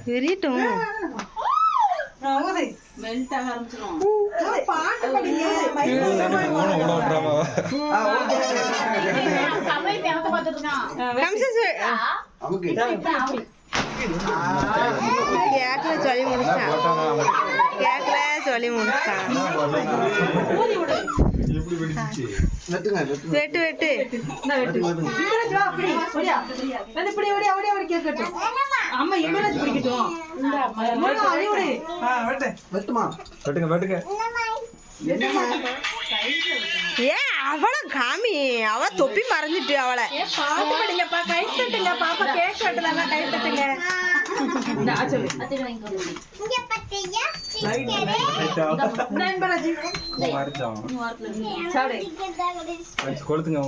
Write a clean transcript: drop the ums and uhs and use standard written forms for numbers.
விரியட்டும். கேக்கல சொல்லி முடிச்சான். கேக்கல சொல்லி முடிச்சான். வெட்டு வெட்டு அம்மா எங்கேயாச்சும் பிடிக்கட்டும். ஏன் அவளை காமி, அவ தொப்பி மறைஞ்சிட்டு அவளை கை தட்டுங்க பாப்பா, கேக் கட்டலாம். கை தட்டுங்க. கொளுத்துங்க